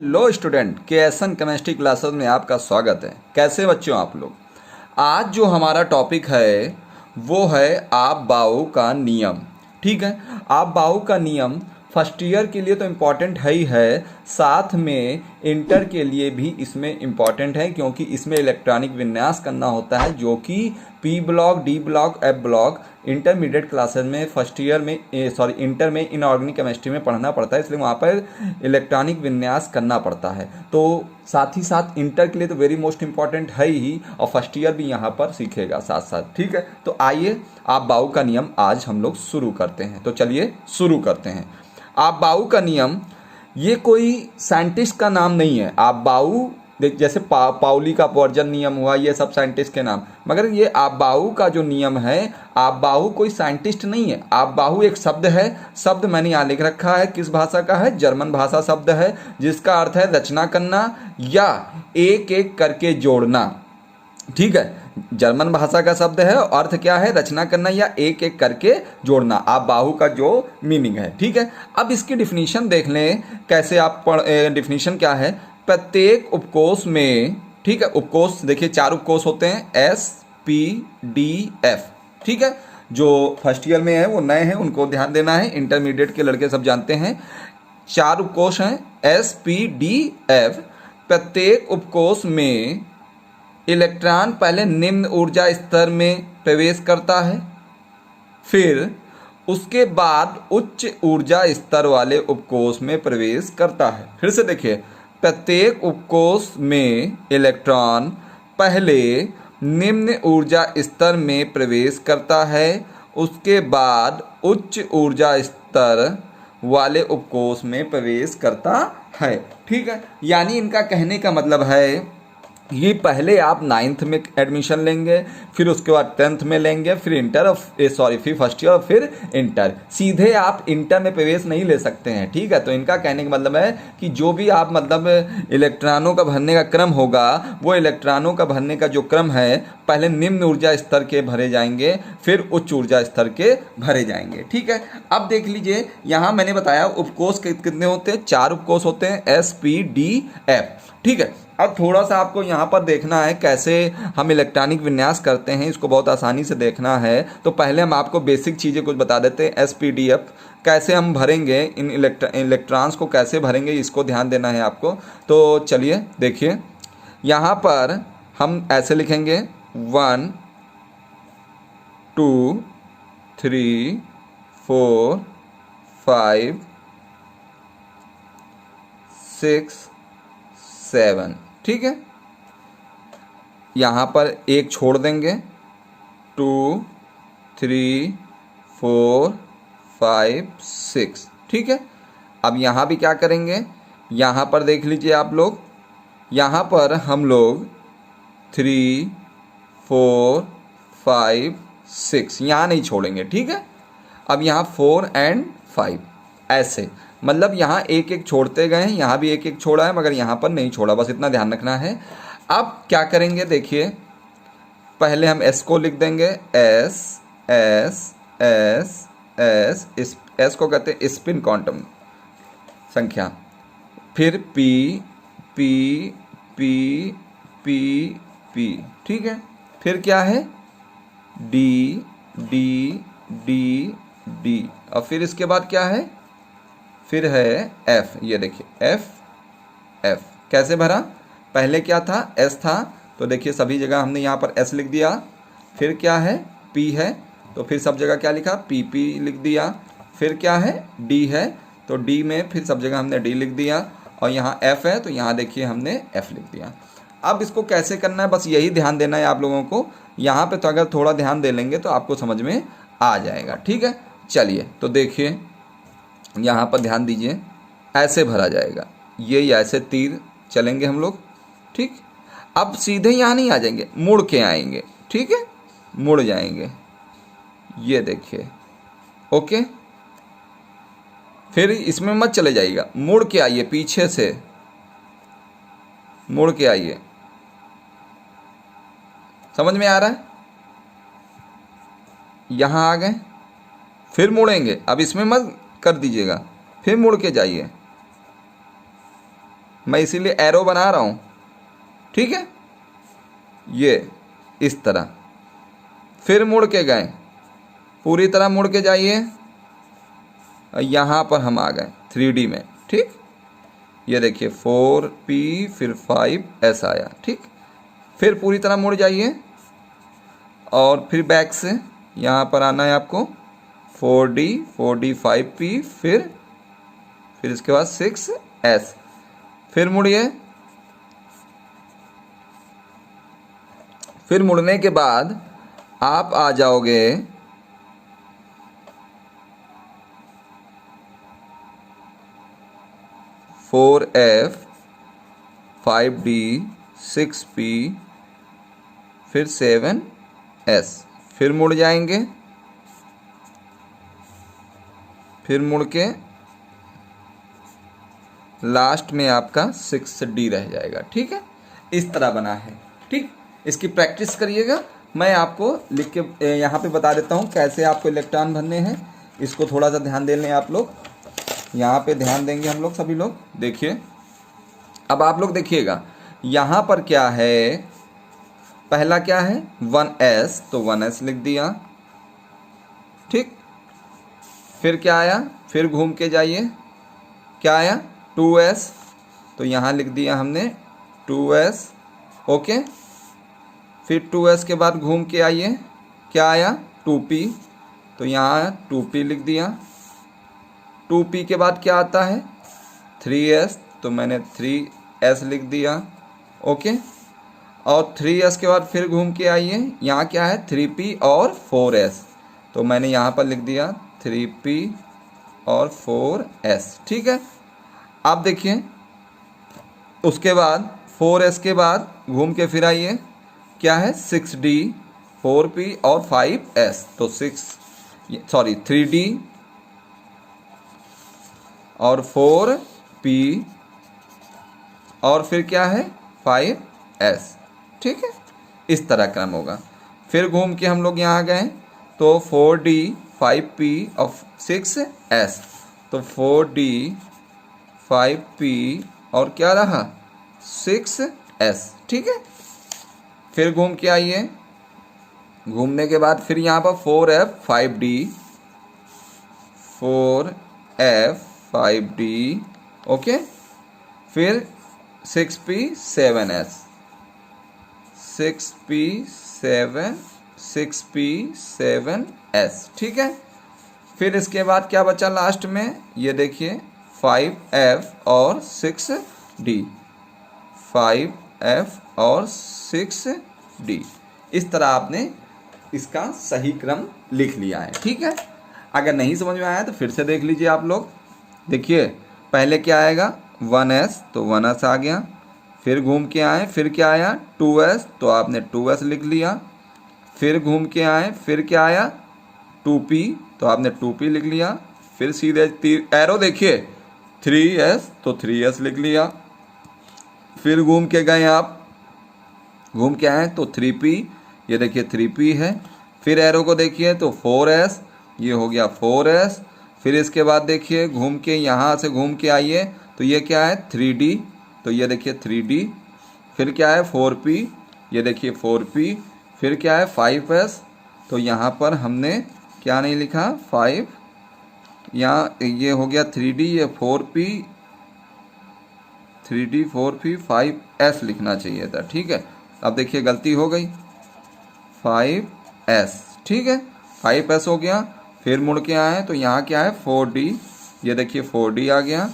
लो student के एसन chemistry classes में आपका स्वागत है। कैसे बच्चों आप लोग। आज जो हमारा टॉपिक है वो है आप बाऊ का नियम। ठीक है, आप बाऊ का नियम फर्स्ट ईयर के लिए तो इम्पॉर्टेंट है ही है, साथ में इंटर के लिए भी इसमें इम्पॉर्टेंट है, क्योंकि इसमें इलेक्ट्रॉनिक विन्यास करना होता है जो कि P block, D block, F block intermediate classes में फर्स्ट ईयर में इंटर में इनऑर्गेनिक केमिस्ट्री में पढ़ना पड़ता है, इसलिए वहाँ पर इलेक्ट्रॉनिक विन्यास करना पड़ता है। तो साथ ही साथ इंटर के लिए तो वेरी मोस्ट इंपॉर्टेंट है ही, और फर्स्ट ईयर भी यहाँ पर सीखेगा साथ साथ। ठीक है, तो आइए आप बाऊ का नियम आज हम लोग शुरू करते हैं। तो चलिए शुरू करते हैं। आप बाऊ का नियम ये कोई साइंटिस्ट का नाम नहीं है। आप बाऊ देख, जैसे पाउली का अपवर्जन नियम हुआ, ये सब साइंटिस्ट के नाम, मगर ये आप बाऊ का जो नियम है, आप बाऊ कोई साइंटिस्ट नहीं है। आप बाऊ एक शब्द है। शब्द मैंने यहाँ लिख रखा है, किस भाषा का है, जर्मन भाषा शब्द है, जिसका अर्थ है रचना करना या एक एक करके जोड़ना। ठीक है, जर्मन भाषा का शब्द है, अर्थ क्या है, रचना करना या एक एक करके जोड़ना। आप बाहु का जो मीनिंग है। ठीक है, अब इसकी डिफिनीशन देख लें कैसे आप डिफिनीशन क्या है। प्रत्येक उपकोष में, ठीक है, उपकोष देखिए 4 उपकोष होते हैं, एस पी डी एफ। ठीक है, जो फर्स्ट ईयर में है वो नए हैं, उनको ध्यान देना है, इंटरमीडिएट के लड़के सब जानते हैं। 4 उपकोष हैं, एस पी डी एफ। प्रत्येक उपकोष में इलेक्ट्रॉन पहले निम्न ऊर्जा स्तर में प्रवेश करता है, फिर उसके बाद उच्च ऊर्जा स्तर वाले उपकोष में प्रवेश करता है। फिर से देखिए, प्रत्येक उपकोष में इलेक्ट्रॉन पहले निम्न ऊर्जा स्तर में प्रवेश करता है, उसके बाद उच्च ऊर्जा स्तर वाले उपकोष में प्रवेश करता है। ठीक है, यानी इनका कहने का मतलब है ये पहले आप 9th में एडमिशन लेंगे, फिर उसके बाद 10th में लेंगे, फिर इंटर फिर फर्स्ट ईयर और फिर इंटर। सीधे आप इंटर में प्रवेश नहीं ले सकते हैं। ठीक है, तो इनका कहने का मतलब है कि जो भी आप मतलब इलेक्ट्रॉनों का भरने का क्रम होगा, वो इलेक्ट्रॉनों का भरने का जो क्रम है, पहले निम्न ऊर्जा स्तर के भरे जाएंगे, फिर उच्च ऊर्जा स्तर के भरे जाएंगे। ठीक है, अब देख लीजिए, यहाँ मैंने बताया उपकोष कितने होते हैं, 4 उपकोष होते हैं, एस पी डी एफ। ठीक है, अब थोड़ा सा आपको यहाँ पर देखना है कैसे हम इलेक्ट्रॉनिक विन्यास करते हैं, इसको बहुत आसानी से देखना है। तो पहले हम आपको बेसिक चीज़ें कुछ बता देते हैं। एसपीडीएफ कैसे हम भरेंगे, इन इलेक्ट्रॉन्स को कैसे भरेंगे, इसको ध्यान देना है आपको। तो चलिए देखिए, यहाँ पर हम ऐसे लिखेंगे 1 2 3 4 5 6 7। ठीक है, यहाँ पर एक छोड़ देंगे, 2 3 4 5 6। ठीक है, अब यहाँ भी क्या करेंगे, यहाँ पर देख लीजिए आप लोग, यहाँ पर हम लोग 3 4 5 6 यहाँ नहीं छोड़ेंगे। ठीक है, अब यहाँ 4 और 5 ऐसे, मतलब यहाँ एक एक छोड़ते गए हैं, यहाँ भी एक एक छोड़ा है, मगर यहाँ पर नहीं छोड़ा, बस इतना ध्यान रखना है। अब क्या करेंगे देखिए, पहले हम एस को लिख देंगे, एस एस एस एस, इस एस को कहते हैं स्पिन क्वांटम संख्या, फिर P P P P P. ठीक है, फिर क्या है, डी डी डी डी, और फिर इसके बाद क्या है, फिर है एफ। ये देखिए एफ एफ कैसे भरा, पहले क्या था, एस था, तो देखिए सभी जगह हमने यहाँ पर एस लिख दिया। फिर क्या है, पी है, तो फिर सब जगह क्या लिखा, पी पी लिख दिया। फिर क्या है, डी है, तो डी में फिर सब जगह हमने डी लिख दिया, और यहाँ एफ है, तो यहाँ देखिए हमने एफ लिख दिया। अब इसको कैसे करना है, बस यही ध्यान देना है आप लोगों को। यहाँ पे तो अगर थोड़ा ध्यान दे लेंगे तो आपको समझ में आ जाएगा। ठीक है, चलिए तो देखिए, यहाँ पर ध्यान दीजिए, ऐसे भरा जाएगा, ये ऐसे तीर चलेंगे हम लोग। ठीक, अब सीधे यहाँ नहीं आ जाएंगे, मुड़ के आएंगे। ठीक है, मुड़ जाएंगे, ये देखिए, ओके। फिर इसमें मत चले जाइएगा, मुड़ के आइए, पीछे से मुड़ के आइए, समझ में आ रहा है, यहाँ आ गए, फिर मुड़ेंगे, अब इसमें मत कर दीजिएगा, फिर मुड़ के जाइए, मैं इसीलिए एरो बना रहा हूँ, ठीक है। ये इस तरह, फिर मुड़ के गए, पूरी तरह मुड़ के जाइए, यहाँ पर हम आ गए 3D में, ठीक। ये देखिए 4P फिर 5S आया, ठीक। फिर पूरी तरह मुड़ जाइए और फिर बैक से यहाँ पर आना है आपको 4D 5P फिर इसके बाद 6S, फिर मुड़िए। फिर मुड़ने के बाद आप आ जाओगे 4F 5D 6P फिर 7S, फिर मुड़ जाएंगे, फिर मुड़ के लास्ट में आपका 6D रह जाएगा, ठीक है। इस तरह बना है, ठीक। इसकी प्रैक्टिस करिएगा। मैं आपको लिख के यहाँ पे बता देता हूँ कैसे आपको इलेक्ट्रॉन भरने हैं। इसको थोड़ा सा ध्यान दे लें आप लोग, यहाँ पे ध्यान देंगे हम लोग सभी लोग। देखिए अब आप लोग देखिएगा यहाँ पर क्या है, पहला क्या है 1S, तो 1S लिख दिया, ठीक। फिर क्या आया, फिर घूम के जाइए, क्या आया 2S, तो यहाँ लिख दिया हमने 2S, ओके। फिर 2S के बाद घूम के आइए, क्या आया 2P, तो यहाँ 2P लिख दिया। 2P के बाद क्या आता है 3S, तो मैंने 3S लिख दिया, ओके। और 3S के बाद फिर घूम के आइए, यहाँ क्या है 3P और 4S, तो मैंने यहाँ पर लिख दिया 3P और 4S, ठीक है। आप देखिए उसके बाद 4S के बाद घूम के फिर आइए, क्या है 6D 4P और 5S, तो 3D और 4P और फिर क्या है 5S, ठीक है। इस तरह क्रम होगा। फिर घूम के हम लोग यहाँ गए तो 4D 5P और 6S, तो 4D 5P और क्या रहा 6S, ठीक है। फिर घूम के आइए, घूमने के बाद फिर यहाँ पर 4F 5D 4F 5D, okay. फिर 6P 7S 6P 7S, ठीक है। फिर इसके बाद क्या बचा लास्ट में, ये देखिए 5F और 6D 5F और 6D। इस तरह आपने इसका सही क्रम लिख लिया है, ठीक है। अगर नहीं समझ में आया तो फिर से देख लीजिए आप लोग। देखिए पहले क्या आएगा 1S, तो 1S आ गया। फिर घूम के आए, फिर क्या आया 2S, तो आपने 2S लिख लिया। फिर घूम के आए, फिर क्या आया 2P, तो आपने 2P लिख लिया। फिर सीधे एरो देखिए 3S, तो 3S लिख लिया। फिर घूम के गए, आप घूम के आए तो 3P, ये देखिए 3P है। फिर एरो को देखिए तो 4S, ये हो गया 4S। फिर इसके बाद देखिए घूम के यहाँ से घूम के आइए तो ये क्या है 3D, तो ये देखिए 3D। फिर क्या है 4P, ये देखिए 4P। फिर क्या है 5S, तो यहाँ पर हमने क्या नहीं लिखा 5, यहाँ ये हो गया 3D, ये 4P 3D 4P 5S लिखना चाहिए था, ठीक है। अब देखिए गलती हो गई 5S, ठीक है। 5S हो गया। फिर मुड़ के आए तो यहाँ क्या है 4D, ये देखिए 4D आ गया।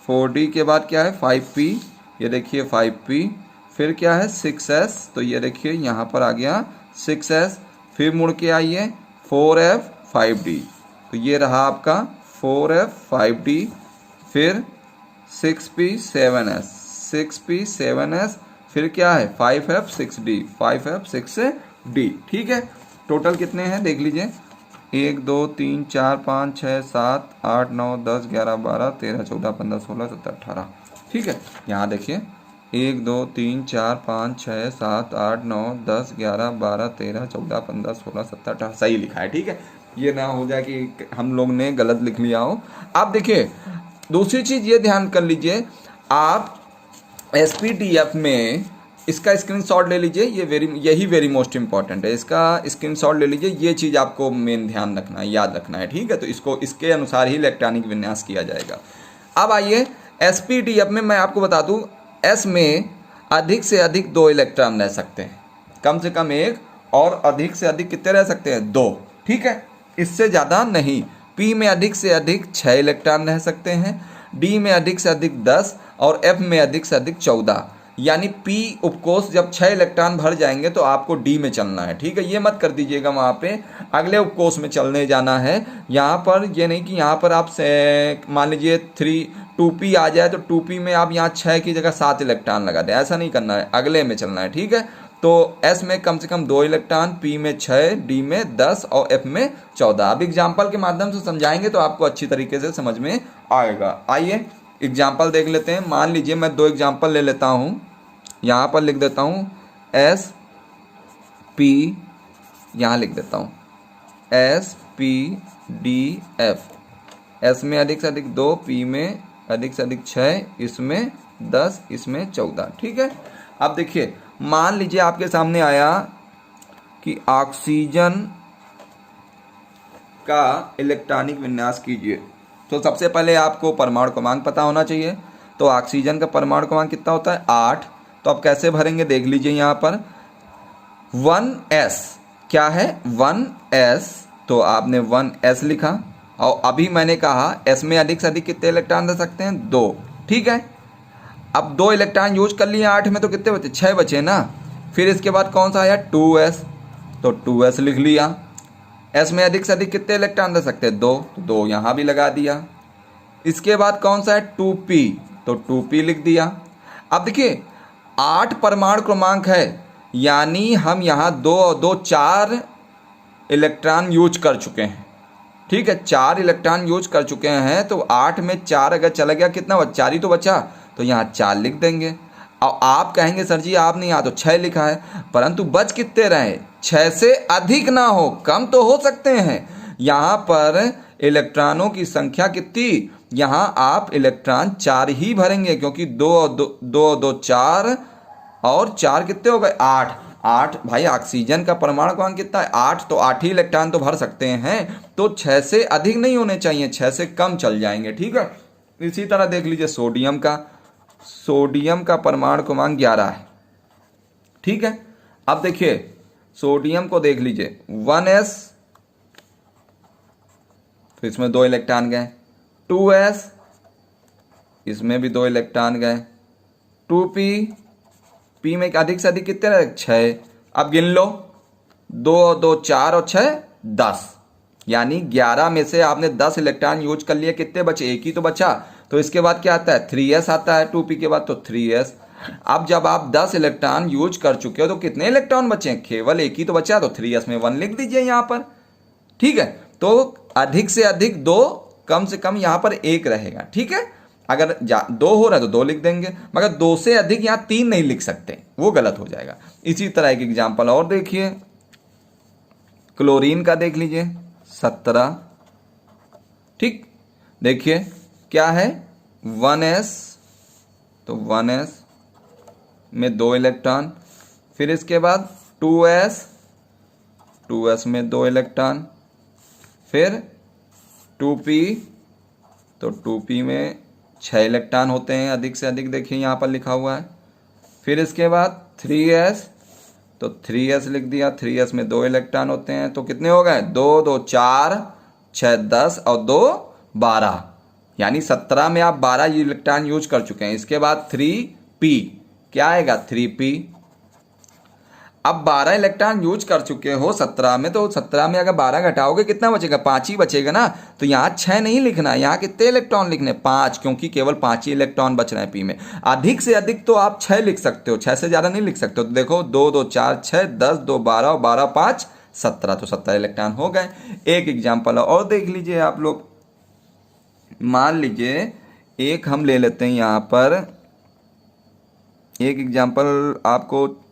4D के बाद क्या है 5P, ये देखिए 5P। फिर क्या है 6S, तो ये देखिए यहाँ पर आ गया 6S। फिर मुड़ के आइए 4F 5D, तो ये रहा आपका 4F 5D। फिर 6P 7S 6P 7S। फिर क्या है 5F 6D 5F 6D, ठीक है। टोटल कितने हैं देख लीजिए 1 2 3 4 5 6 7 8 9 10 11 12 13 14 15 16 17 18, ठीक है। यहाँ देखिए 1 2 3 4 5 6 7 8 9 10 11 12 13 14 15 16 17 18 सही लिखा है, ठीक है। ये ना हो जाए कि हम लोग ने गलत लिख लिया हो। आप देखिए दूसरी चीज़ ये ध्यान कर लीजिए, आप SPDF में इसका स्क्रीनशॉट ले लीजिए, यही वेरी मोस्ट इंपॉर्टेंट है, इसका स्क्रीनशॉट ले लीजिए। ये चीज़ आपको मेन ध्यान रखना है, याद रखना है, ठीक है। तो इसको इसके अनुसार ही इलेक्ट्रॉनिक विन्यास किया जाएगा। अब आइए SPDF में मैं आपको बता दूं, S में अधिक से अधिक 2 इलेक्ट्रॉन रह सकते हैं, कम से कम 1, और अधिक से अधिक कितने रह सकते हैं, 2, ठीक है, इससे ज़्यादा नहीं। P में अधिक से अधिक 6 इलेक्ट्रॉन रह सकते हैं, D में अधिक से अधिक 10 और F में अधिक से अधिक 14। यानी P उपकोष जब 6 इलेक्ट्रॉन भर जाएंगे तो आपको D में चलना है, ठीक है। ये मत कर दीजिएगा वहाँ पे अगले उपकोष में चलने जाना है। यहाँ पर ये नहीं कि यहाँ पर आप मान लीजिए 2p आ जाए तो 2p में आप यहाँ 6 की जगह 7 इलेक्ट्रॉन लगा दें, ऐसा नहीं करना है, अगले में चलना है, ठीक है। तो S में कम से कम 2 इलेक्ट्रॉन, P में 6, D में 10 और F में 14। अब एग्जाम्पल के माध्यम से समझाएंगे तो आपको अच्छी तरीके से समझ में आएगा। आइए एग्जाम्पल देख लेते हैं। मान लीजिए मैं 2 एग्जाम्पल ले लेता हूँ, यहाँ पर लिख देता हूँ SP, यहाँ लिख देता हूँ SPDF। S में अधिक से अधिक 2, P में अधिक से अधिक 6, इसमें 10, इसमें 14, ठीक है। अब देखिए, मान लीजिए आपके सामने आया कि ऑक्सीजन का इलेक्ट्रॉनिक विन्यास कीजिए, तो सबसे पहले आपको परमाणु क्रमांक पता होना चाहिए। तो ऑक्सीजन का परमाणु क्रमांक कितना होता है, 8। तो आप कैसे भरेंगे देख लीजिए, यहाँ पर 1s क्या है, 1s, तो आपने 1s लिखा। और अभी मैंने कहा S में अधिक से अधिक कितने इलेक्ट्रॉन रह सकते हैं, 2, ठीक है। अब 2 इलेक्ट्रॉन यूज कर लिए 8 में, तो कितने बचे, 6 बचे ना। फिर इसके बाद कौन सा आया, 2s, तो 2s लिख लिया। S में अधिक से अधिक कितने इलेक्ट्रॉन रह सकते हैं, 2, तो 2 यहाँ भी लगा दिया। इसके बाद कौन सा है, 2p, तो 2p लिख दिया। अब देखिए 8 परमाणु क्रमांक है, यानी हम यहाँ 2 और 2 4 इलेक्ट्रॉन यूज कर चुके हैं, ठीक है, 4 इलेक्ट्रॉन यूज कर चुके हैं। तो 8 में 4 अगर चला गया, कितना बचा, 4 ही तो बचा, तो यहाँ 4 लिख देंगे। और आप कहेंगे सर जी आप नहीं, यहाँ तो 6 लिखा है, परंतु बच कितने रहे, 6 से अधिक ना हो, कम तो हो सकते हैं। यहाँ पर इलेक्ट्रॉनों की संख्या कितनी, यहाँ आप इलेक्ट्रॉन 4 ही भरेंगे, क्योंकि 2 और 2 4 और 4 कितने हो गए, 8 भाई ऑक्सीजन का परमाणु क्रमांक कितना है, 8, तो 8 ही इलेक्ट्रॉन तो भर सकते हैं। तो 6 से अधिक नहीं होने चाहिए, 6 से कम चल जाएंगे, ठीक है। इसी तरह देख लीजिए सोडियम का परमाणु क्रमांक 11 है, ठीक है। अब देखिए सोडियम को देख लीजिए, 1s, तो इसमें 2 इलेक्ट्रॉन गए, 2s, इसमें भी 2 इलेक्ट्रॉन गए, 2p, p में अधिक से अधिक कितने रहे, 6। अब गिन लो, 2 और 2 4 और 6 10, यानी 11 में से आपने 10 इलेक्ट्रॉन यूज कर लिए, कितने बचे, 1 ही तो बचा। तो इसके बाद क्या आता है, 3s आता है, 2p के बाद, तो 3s। अब जब आप 10 इलेक्ट्रॉन यूज कर चुके हो तो कितने इलेक्ट्रॉन बचे हैं, केवल 1 ही तो बचा, तो 3s में 1 लिख दीजिए यहाँ पर, ठीक है। तो अधिक से अधिक 2, कम से कम यहाँ पर 1 रहेगा, ठीक है। अगर 2 हो रहा है तो 2 लिख देंगे, मगर 2 से अधिक यहाँ 3 नहीं लिख सकते, वो गलत हो जाएगा। इसी तरह एक एग्जाम्पल और देखिए, क्लोरीन का देख लीजिए, 17, ठीक। देखिए क्या है, 1s, तो 1s में 2 इलेक्ट्रॉन, फिर इसके बाद 2s में 2 इलेक्ट्रॉन, फिर 2p, तो 2p में 6 इलेक्ट्रॉन होते हैं अधिक से अधिक, देखिए यहाँ पर लिखा हुआ है। फिर इसके बाद 3s, तो 3s लिख दिया, 3s में 2 इलेक्ट्रॉन होते हैं, तो कितने हो गए, 2 2 4 6 10 और 2 12, यानी 17 में आप 12 इलेक्ट्रॉन यूज कर चुके हैं। इसके बाद 3p, क्या आएगा, 3p। अब 12 इलेक्ट्रॉन यूज कर चुके हो 17 में, तो 17 में अगर 12 घटाओगे कितना बचेगा, 5 ही बचेगा ना। तो यहाँ 6 नहीं लिखना है, यहाँ कितने इलेक्ट्रॉन लिखने, 5, क्योंकि केवल 5 ही इलेक्ट्रॉन बच रहे हैं पी में। अधिक से अधिक तो आप 6 लिख सकते हो, 6 से ज़्यादा नहीं लिख सकते हो। तो देखो 2 2 4 6 10 2 12 और 12 5 17, तो 17 इलेक्ट्रॉन हो गए। एक एग्जाम्पल और देख लीजिए आप लोग, मान लीजिए एक हम ले लेते हैं यहाँ पर, एक एग्जाम्पल आपको,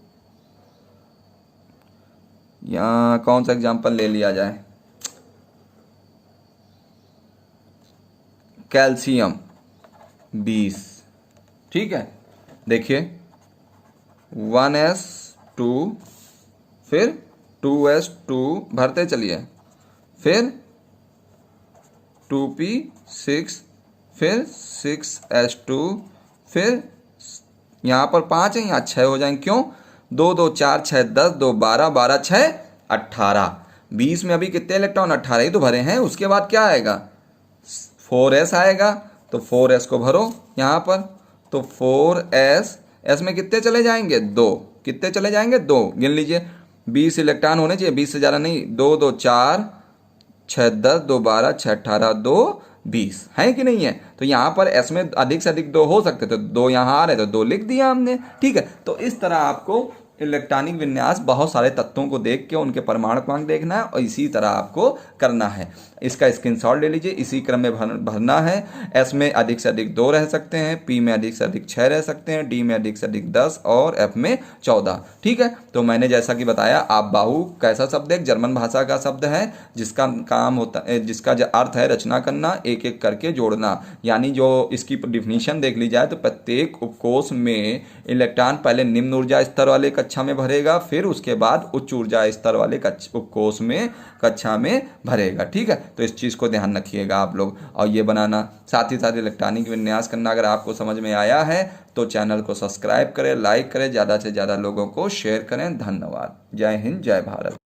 यहाँ कौन सा एग्जाम्पल ले लिया जाए, कैल्शियम 20, ठीक है। देखिए 1s2, फिर 2s2 भरते चलिए, फिर 2p6, फिर 6s2, फिर यहाँ पर 5 है, यहाँ 6 हो जाएंगे। क्यों? 2 2 4 6 10, 2 12, 12 6 18। 20 में अभी कितने इलेक्ट्रॉन? 18 ही तो भरे हैं। उसके बाद क्या आएगा? 4s आएगा, तो 4s को भरो यहाँ पर। तो 4s, s में कितने चले जाएंगे? 2। कितने चले जाएंगे? 2। गिन लीजिए, 20 इलेक्ट्रॉन होने चाहिए, 20 से ज़्यादा नहीं। 2 2 4 6 10, 2 12, 6 18, 2 20 है कि नहीं है? तो यहाँ पर एस में अधिक से अधिक 2 हो सकते, तो 2 यहाँ आ रहे तो 2 लिख दिया हमने। ठीक है, तो इस तरह आपको इलेक्ट्रॉनिक विन्यास बहुत सारे तत्वों को देख के उनके परमाणु क्रमांक देखना है और इसी तरह आपको करना है। इसका स्क्रीनशॉट ले लीजिए, इसी क्रम में भरना है। एस में अधिक से अधिक 2 रह सकते हैं, पी में अधिक से अधिक 6 रह सकते हैं, डी में अधिक से अधिक 10 और एफ में 14। ठीक है, तो मैंने जैसा कि बताया, आप बाहु कैसा शब्द है? जर्मन भाषा का शब्द है, जिसका काम होता है, जिसका अर्थ है रचना करना, एक एक करके जोड़ना। यानी जो इसकी डिफिनीशन देख ली जाए तो प्रत्येक उपकोष में इलेक्ट्रॉन पहले निम्न ऊर्जा स्तर वाले कक्षा में भरेगा, फिर उसके बाद उच्च ऊर्जा स्तर वाले उपकोष में कक्षा में भरेगा। ठीक है, तो इस चीज़ को ध्यान रखिएगा आप लोग, और ये बनाना, साथ ही साथ इलेक्ट्रॉनिक विन्यास करना। अगर आपको समझ में आया है तो चैनल को सब्सक्राइब करें, लाइक करें, ज़्यादा से ज़्यादा लोगों को शेयर करें। धन्यवाद। जय हिंद, जय भारत।